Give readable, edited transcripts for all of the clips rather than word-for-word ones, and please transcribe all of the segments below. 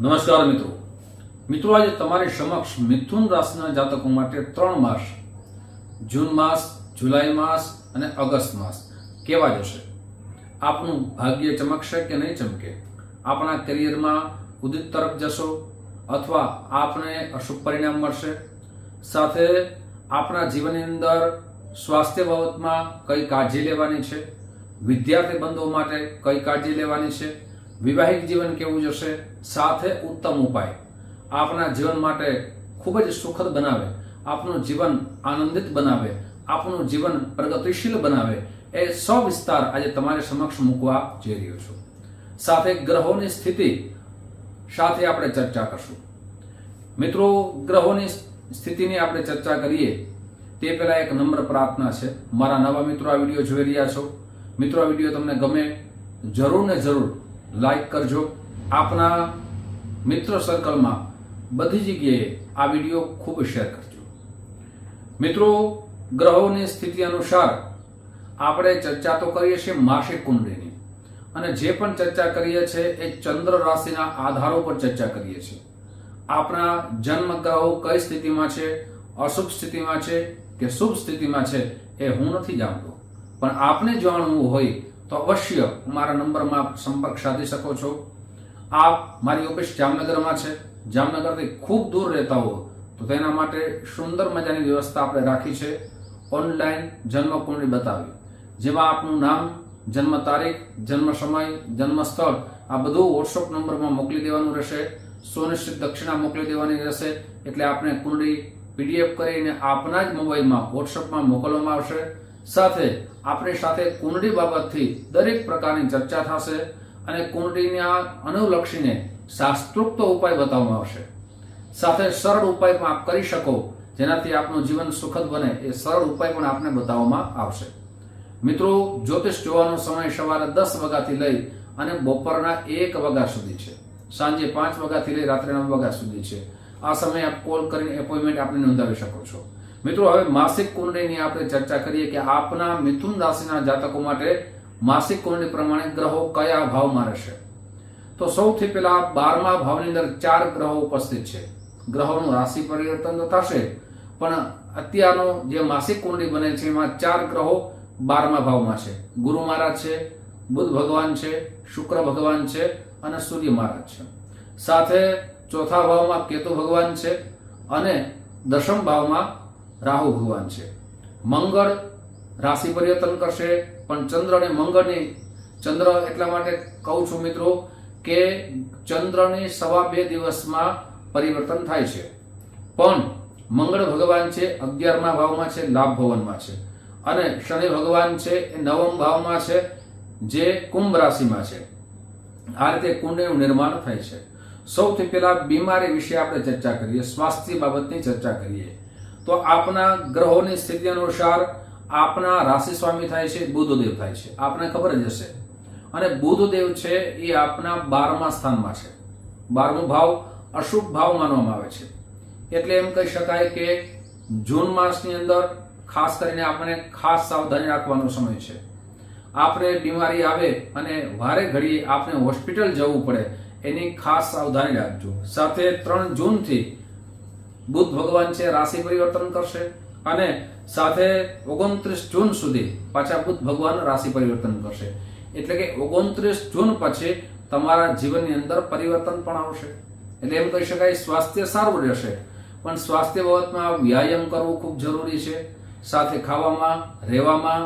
નમસ્કાર મિત્રો આજે તમારી સમક્ષ મિથુન રાશિના જાતકો માટે 3 માસ જૂન માસ, જુલાઈ માસ અને ઓગસ્ટ માસ કેવા જશે. આપનું ભાગ્ય ચમકશે કે નહીં ચમકે, આપણા કરિયરમાં ઉદિત તરફ જશો અથવા આપને અશુભ પરિણામ મળશે. સાથે આપણા જીવનની અંદર સ્વાસ્થ્ય બાબતમાં કઈ કાળજી લેવાની છે, વિદ્યાર્થી બંધુઓ માટે કઈ કાળજી લેવાની છે, વિવાહિક જીવન કેવું જશે, સાથે ઉત્તમ ઉપાય આપના જીવન માટે ખૂબ જ સુખદ બનાવે, આપનું જીવન આનંદિત બનાવે, આપનું જીવન પ્રગતિશીલ બનાવે, એ સવિસ્તાર આજે તમારી સમક્ષ મૂકવા જઈ રહ્યો છું. સાથે ગ્રહોની સ્થિતિ સાથે આપણે ચર્ચા કરશું. મિત્રો, ગ્રહોની સ્થિતિની આપણે ચર્ચા કરીએ તે પહેલા એક નમ્ર પ્રાર્થના છે. મારા નવા મિત્રો આ વિડીયો જોઈ રહ્યા છો, મિત્રો આ વિડીયો તમને ગમે જરૂર ને જરૂર લાઈક કરજો. આપના મિત્ર સર્કલમાં બધી જગ્યાએ આ વિડીયો ખૂબ શેર કરજો. મિત્રો, ગ્રહોની સ્થિતિ અનુસાર આપણે ચર્ચા તો કરીએ છીએ માસિક કુંડળીની, અને જે પણ ચર્ચા કરીએ છીએ એ ચંદ્ર રાશિના આધારો પર ચર્ચા કરીએ છીએ. આપણા જન્મ ગ્રહો કઈ સ્થિતિમાં છે, અશુભ સ્થિતિમાં છે કે શુભ સ્થિતિમાં છે એ હું નથી જાણતો, પણ આપને જાણવું હોય તો અવશ્ય મારા નંબરમાં સંપર્ક સાધી શકો છો. આપ મારી ઓફિસ જામનગરમાં છે, જામનગરથી ખૂબ દૂર રહેતા હો તો તેના માટે સુંદર મજાની વ્યવસ્થા આપણે રાખી છે. ઓનલાઈન જન્મ કુંડળી બતાવી, જેમાં આપનું નામ, જન્મ તારીખ, જન્મ સમય, જન્મ સ્થળ આ બધું વોટ્સઅપ નંબરમાં મોકલી દેવાનું રહેશે. સુનિશ્ચિત દક્ષિણા મોકલી દેવાની રહેશે, એટલે આપણે કુંડળી પીડીએફ કરીને આપના જ મોબાઈલમાં વોટ્સઅપમાં મોકલવામાં આવશે. સાથે આપણી સાથે કુંડળી બાબતથી દરેક પ્રકારની ચર્ચા થશે અને કુંડળીના અનુલક્ષીને શાસ્ત્રોક્ત ઉપાય બતાવવામાં આવશે. સાથે સરળ ઉપાય પણ આપ કરી શકો, જેનાથી આપનું જીવન સુખદ બને, એ સરળ ઉપાય પણ આપને બતાવવામાં આવશે. મિત્રો, જ્યોતિષ જોવાનો સમય સવારે 10 વાગ્યાથી લઈ અને બપોરના 1 વાગ્યા સુધી છે. સાંજે 5 વાગ્યાથી લઈ રાત્રે 9 વાગ્યા સુધી છે. આ સમયે આપ કોલ કરીને એપોઇન્ટમેન્ટ આપને નોંધાવી શકો છો. મિત્રો, હવે માસિક કુંડળીની આપણે ચર્ચા કરીએ કે આપના મિથુન રાશિના જાતકો માટે માસિક કુંડળી પ્રમાણે ગ્રહો કયા ભાવમાં રહેશે. તો સૌથી પહેલા 12મા ભાવની અંદર 4 ગ્રહો ઉપસ્થિત છે. ગ્રહોનું રાશિ પરિવર્તન તો થશે, પણ અત્યારનો જે માસિક કુંડળી બને છે એમાં 4 ગ્રહો 12મા ભાવમાં છે. ગુરુ મહારાજ છે, બુધ ભગવાન છે, શુક્ર ભગવાન છે અને સૂર્ય મહારાજ છે. સાથે ચોથા ભાવમાં કેતુ ભગવાન છે અને દશમ ભાવમાં રાહુ ભગવાન છે. મંગળ રાશિ પરિવર્તન કરશે, પણ ચંદ્ર અને મંગળની, ચંદ્ર એટલા માટે કહું છું મિત્રો કે ચંદ્રની 2.5 દિવસમાં પરિવર્તન થાય છે, પણ મંગળ ભગવાન છે 11મા ભાવમાં છે, લાભ ભવનમાં છે, અને શનિ ભગવાન છે એ 9મ ભાવમાં છે, જે કુંભ રાશિમાં છે. આ રીતે કુંડળીનું નિર્માણ થાય છે. સૌથી પહેલા બીમારી વિશે આપણે ચર્ચા કરીએ, સ્વાસ્થ્ય બાબતની ચર્ચા કરીએ. તો આપના ગ્રહોની સ્થિતિ અનુસાર આપના રાશિ સ્વામી થાય છે બુધદેવ થાય છે, આપને ખબર જ હશે. અને બુધદેવ છે એ આપના 12મા સ્થાનમાં છે. 12મો ભાવ અશુભ ભાવ માનવામાં આવે છે. એટલે એમ કહી શકાય કે જૂન માસની અંદર ખાસ કરીને આપણે ખાસ સાવધાની રાખવાનો સમય છે. આપણે બીમારી આવે અને વારે ઘડીએ આપણે હોસ્પિટલ જવું પડે, એની ખાસ સાવધાની રાખજો. સાથે 3 જૂનથી બુધ ભગવાન છે રાશિ પરિવર્તન કરશે, અને સાથે 29 જૂન સુધી પાછા બુધ ભગવાન રાશિ પરિવર્તન કરશે. એટલે કે 29 જૂન પછી તમારા જીવનની અંદર પરિવર્તન પણ આવશે. એટલે એમ કહી શકાય સ્વાસ્થ્ય સારું રહેશે, પણ સ્વાસ્થ્ય બાબતમાં વ્યાયામ કરવું ખૂબ જરૂરી છે. સાથે ખાવામાં, રહેવામાં,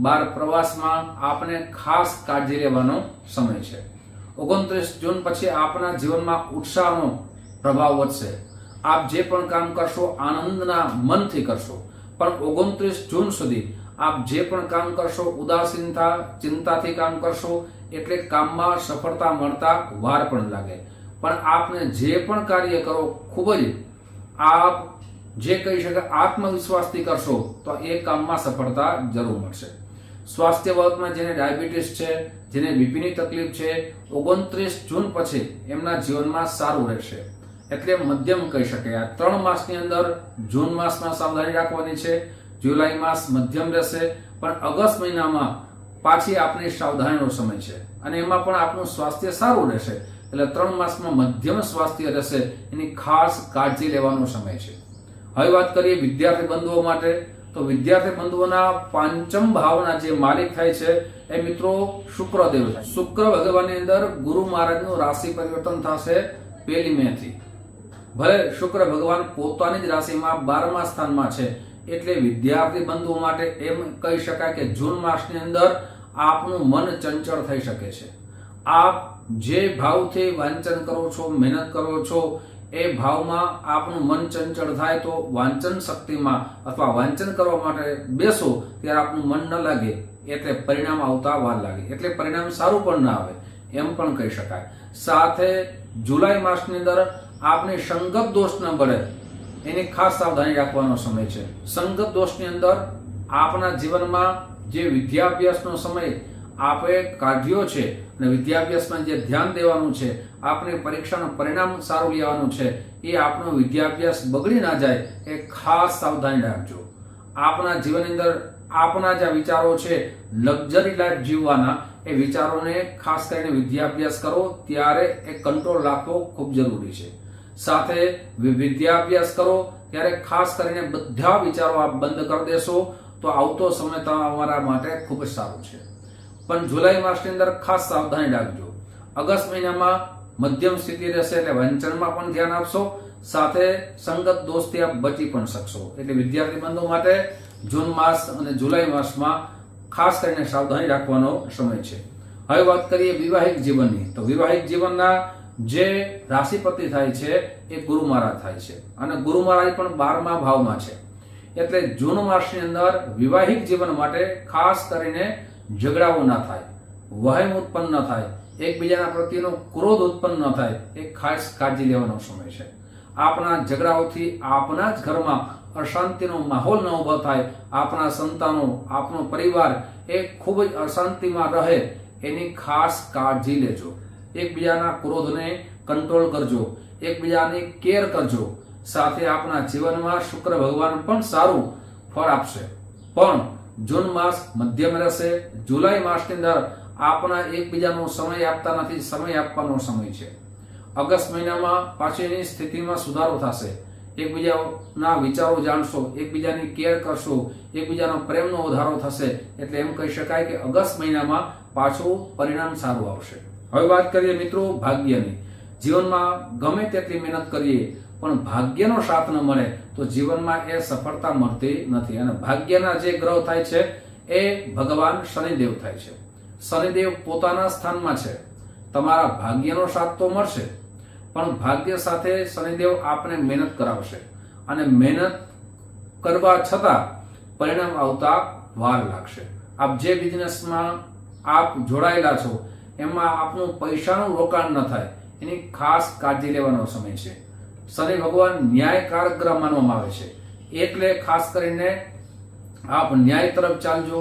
બહાર પ્રવાસમાં આપણે ખાસ કાળજી લેવાનો સમય છે. 29 જૂન પછી આપના જીવનમાં ઉત્સાહનો પ્રભાવ વધશે. આપ જે પણ કામ કરશો આનંદના મનથી કરશો, પણ 29 જૂન સુધી આપ જે પણ કામ કરશો ઉદાસીનતા, ચિંતાથી કામ કરશો, એટલે કામમાં સફળતા મળતા વાર પણ લાગે. પણ આપને જે પણ કાર્ય કરો ખૂબ જ આપ જે કહી શકાય આત્મવિશ્વાસથી કરશો તો એ કામમાં સફળતા જરૂર મળશે. સ્વાસ્થ્ય બાબતમાં જેને ડાયાબિટીસ છે, જેને બીપીની તકલીફ છે, 29 જૂન પછી એમના જીવનમાં સારું રહેશે. એટલે મધ્યમ કહી શકાય. આ 3 માસની અંદર જૂન માસમાં સાવધાની રાખવાની છે, જુલાઈ માસ મધ્યમ રહેશે, પણ ઓગસ્ટ મહિનામાં પાછી આપણી સાવધાનીનો સમય છે અને એમાં પણ આપણું સ્વાસ્થ્ય સારું રહેશે. એટલે 3 માસમાં મધ્યમ સ્વાસ્થ્ય રહેશે, એની ખાસ કાળજી લેવાનો સમય છે. હવે વાત કરીએ વિદ્યાર્થી બંધુઓ માટે, તો વિદ્યાર્થી બંધુઓના પાંચમ ભાવના જે માલિક થાય છે એ મિત્રો શુક્રદેવ થાય. શુક્ર ભગવાનની અંદર ગુરુ મહારાજનું રાશિ પરિવર્તન થશે 1 મે થી. ભલે શુક્ર ભગવાન પોતાની જ રાશિમાં 12મા સ્થાનમાં છે, એટલે વિદ્યાર્થી બંધુઓ માટે એમ કહી શકાય કે જૂન માસની અંદર આપનું મન ચંચળ થઈ શકે છે. આપ જે ભાવથી વાંચન કરો છો, મહેનત કરો છો, એ ભાવમાં આપનું મન ચંચળ થાય તો વાંચન શક્તિમાં અથવા વાંચન કરવા માટે બેસો ત્યારે આપનું મન ન લાગે, એટલે પરિણામ આવતા વાર લાગે, એટલે પરિણામ સારું પણ ના આવે એમ પણ કહી શકાય. સાથે જુલાઈ માસની અંદર આપને સંગત દોષ ન બળે એની ખાસ સાવધાની રાખવાનો સમય છે. સંગત દોષની અંદર આપના જીવનમાં જે વિદ્યાભ્યાસનો સમય આપે કાઢ્યો છે અને વિદ્યાભ્યાસમાં જે ધ્યાન દેવાનું છે, આપને પરીક્ષાનું પરિણામ સારું લેવાનું છે, એ આપણો વિદ્યાભ્યાસ બગડી ના જાય એ ખાસ સાવધાની રાખજો. આપના જીવનની અંદર આપના જે વિચારો છે લક્ઝરી લાઈફ જીવવાના, એ વિચારોને ખાસ કરીને વિદ્યાભ્યાસ કરો ત્યારે એ કંટ્રોલ રાખવો ખૂબ જરૂરી છે. સાથે વિદ્યાભ્યાસ કરો ત્યારે ખાસ કરીને બધા વિચારો આપ બંધ કરી દેશો તો આવતો સમય તમારા માટે ખૂબ જ સારું છે. પણ જુલાઈ માસની અંદર ખાસ સાવધાની રાખજો. ઓગસ્ટ મહિનામાં મધ્યમ સ્થિતિ રહેશે, એટલે વાંચનમાં પણ ધ્યાન આપશો, સાથે સંગત દોષથી આપ બચી પણ શકશો. એટલે વિદ્યાર્થી બંધો માટે જૂન માસ અને જુલાઈ માસમાં ખાસ કરીને સાવધાની રાખવાનો સમય છે. હવે વાત કરીએ વિવાહિક જીવનની, તો વિવાહિક જીવનના જે રાશિપતિ થાય છે એ ગુરુ મહારાજ થાય છે, અને ગુરુ મહારાજ પણ 12મા ભાવમાં છે. એટલે જૂન માસની અંદર વિવાહિક જીવન માટે ખાસ કરીને ઝઘડાઓ ના થાય, વહેમ ઉત્પન્ન ન થાય, એકબીજાના પ્રત્યેનો ક્રોધ ઉત્પન્ન ન થાય, એ ખાસ કાળજી લેવાનો સમય છે. આપણા ઝઘડાઓથી આપના જ ઘરમાં અશાંતિનો માહોલ ન ઉભો થાય, આપણા સંતાનો, આપણો પરિવાર એ ખૂબ જ અશાંતિમાં રહે એની ખાસ કાળજી લેજો. એકબીજાના ક્રોધને કંટ્રોલ કરજો, એકબીજાની કેર કરજો. સાથે આપણા જીવનમાં શુક્ર ભગવાન પણ સારું ફળ આપશે. પણ જૂન માસ મધ્યમ રહેશે, જુલાઈ માસની અંદર આપણા એકબીજાનો સમય આપતા નથી, સમય આપવાનો સમય છે. ઓગસ્ટ મહિનામાં પાછળની સ્થિતિમાં સુધારો થશે, એકબીજાના વિચારો જાણશો, એકબીજાની કેર કરશો, એકબીજાનો પ્રેમનો વધારો થશે. એટલે એમ કહી શકાય કે ઓગસ્ટ મહિનામાં પાછું પરિણામ સારું આવશે. હવે વાત કરીએ મિત્રો ભાગ્યની. જીવનમાં ગમે તેટલી મહેનત કરીએ પણ ભાગ્યનો સાથ ન મળે તો જીવનમાં એ સફળતા મળતી નથી. અને ભાગ્યના જે ગ્રહ થાય છે એ ભગવાન શનિદેવ થાય છે. શનિદેવ પોતાના સ્થાનમાં છે. તમારા ભાગ્યનો સાથ તો મળશે, પણ ભાગ્ય સાથે શનિદેવ આપને મહેનત કરાવશે, અને મહેનત કરવા છતાં પરિણામ આવતા વાર લાગશે. આપ જે બિઝનેસમાં આપ જોડાયેલા છો એમાં આપનું પૈસાનું રોકાણ ન થાય એની ખાસ કાળજી લેવાનો સમય છે. શનિ ભગવાન ન્યાયકારક ગ્રહ માનવામાં આવે છે, એટલે ખાસ કરીને આપ ન્યાય તરફ ચાલજો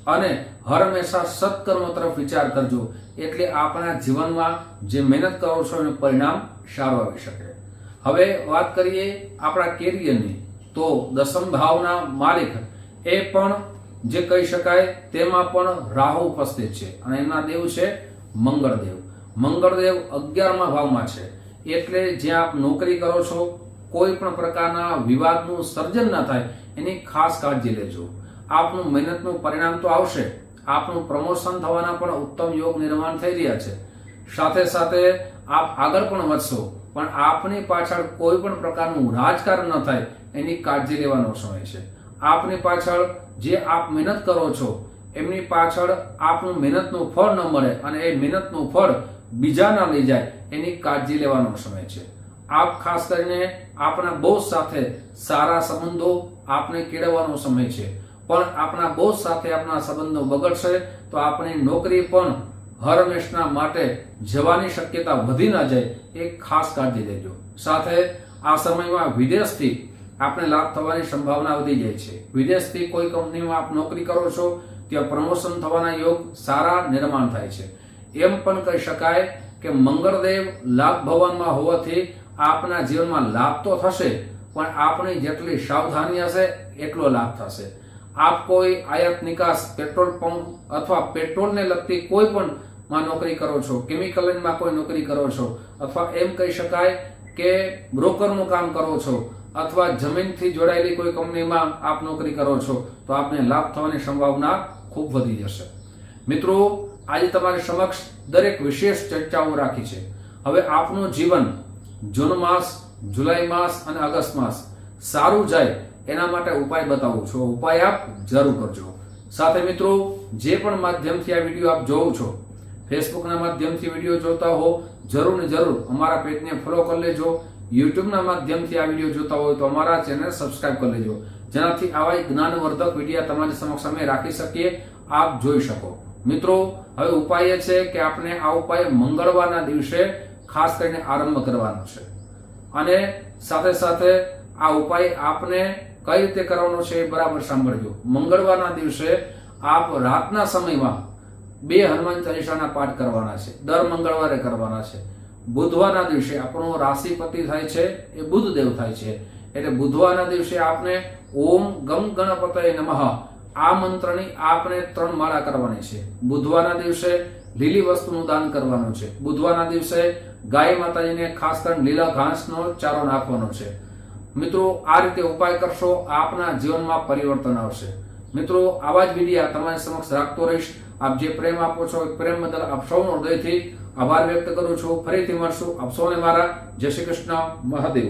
અને હર હંમેશા સત્કર્મ તરફ વિચાર કરજો. એટલે આપણા જીવનમાં જે મહેનત કરો છો એનું પરિણામ સારું આવી શકે. હવે વાત કરીએ આપણા કેરિયરની, તો 10મ ભાવના માલિક એ પણ જે કહી શકાય તેમાં પણ રાહુ ઉપસ્થિત છે, અને એમના દેવ છે મંગળદેવ. મંગળદેવ 11મા ભાવમાં છે, એટલે જ્યાં આપ નોકરી કરો છો કોઈ પણ પ્રકારના વિવાદનું સર્જન ન થાય એની ખાસ કાળજી લેજો. આપનું મહેનતનું પરિણામ તો આવશે, આપનું પ્રમોશન થવાના પણ ઉત્તમ યોગ નિર્માણ થઈ રહ્યા છે. સાથે સાથે આપ આગળ પણ વધશો, પણ આપની પાછળ કોઈ પણ પ્રકારનું રાજકારણ ન થાય એની કાળજી લેવાનો સમય છે. આપની પાછળ જે આપ મહેનત કરો છો એમની પાછળ આપનું મહેનતનું ફળ ન મળે અને એ મહેનતનું ફળ બીજા ના લઈ જાય એની કાળજી લેવાનો સમય છે. આપ ખાસ કરીને આપણા બોસ સાથે સારા સંબંધો આપને કેળવવાનો સમય છે, પણ આપણા બોસ સાથે આપણા સંબંધો બગડશે તો આપણી નોકરી પણ હર હંમેશના માટે જવાની શક્યતા વધી ના જાય એ ખાસ કાળજી લેજો. સાથે આ સમયમાં વિદેશથી આપને લાભ થવાની સંભાવના વધી જાય છે. વિદેશથી કોઈ કંપનીમાં આપ નોકરી કરો છો ત્યાં પ્રમોશન થવાના યોગ સારા નિર્માણ થાય છે. એમ પણ કહી શકાય કે મંગળદેવ લાભ ભવનમાં હોવાથી આપના જીવનમાં લાભ તો થશે, પણ આપણી જેટલી સાવધાની હશે એટલો લાભ થશે. આપ કોઈ આયાત નિકાસ પેટ્રોલ પંપ અથવા પેટ્રોલને લગતી કોઈ પણ માં નોકરી કરો છો, કેમિકલ લાઈનમાં કોઈ નોકરી કરો છો, અથવા એમ કહી શકાય કે બ્રોકરનું કામ કરો છો, અથવા જમીનથી જોડાયેલી કોઈ કંપનીમાં આપ નોકરી કરો છો, તો આપને લાભ થવાની સંભાવના ખૂબ વધી જશે. મિત્રો, આજે તમારી સમક્ષ દરેક વિશેષ ચર્ચાઓ રાખી છે. હવે આપનું જીવન જૂન માસ, જુલાઈ માસ અને ઓગસ્ટ માસ સારું જાય એના માટે ઉપાય બતાવું છું. ઉપાય આપ જરૂર કરજો. સાથે મિત્રો, જે પણ માધ્યમથી આ વિડીયો આપ જોવો છો, ફેસબુકના માધ્યમથી વિડીયો જોતા હો, જરૂર ને જરૂર અમારા પેજને ફોલો કરી લેજો. યુટ્યુબના માધ્યમથી આ વિડીયો જોતા હોય તો અમારા ચેનલ સબસ્ક્રાઇબ કરી લેજો, જેનાથી આવા જ્ઞાનવર્ધક વિડીયો તમારી સમક્ષ અમે રાખી શકીએ, આપ જોઈ શકો. મિત્રો, હવે ઉપાય એ છે કે આપણે આ ઉપાય મંગળવારના દિવસે ખાસ કરીને આરંભ કરવાનો છે. અને સાથે સાથે આ ઉપાય આપને કઈ રીતે કરવાનો છે એ બરાબર સાંભળજો. મંગળવારના દિવસે આપ રાતના સમયમાં 2 હનુમાન ચાલીસાના પાઠ કરવાના છે. દર મંગળવારે કરવાના છે. બુધવારના દિવસે આપણો રાશિપતિ થાય છે એ બુધદેવ થાય છે, એટલે બુધવારના દિવસે આપને ઓમ ગમ ગણપતય નમઃ આ મંત્રની આપને 3 માળા કરવાની છે. બુધવારના દિવસે લીલી વસ્તુનું દાન કરવાનું છે. બુધવારના દિવસે ગાય માતાજીને ખાસ કરીને લીલા ઘાસનો ચારો નાખવાનો છે. મિત્રો, આ રીતે ઉપાય કરશો, આપના જીવનમાં પરિવર્તન આવશે. મિત્રો, આવા જ વિડીયો તમારી સમક્ષ રાખતો રહીશ. આપ જે પ્રેમ આપો છો એ પ્રેમ બદલ આપ સૌનો હૃદયથી આભાર વ્યક્ત કરું છું. ફરીથી મળશું. આપ સૌને મારા જય શ્રી કૃષ્ણ. મહાદેવ.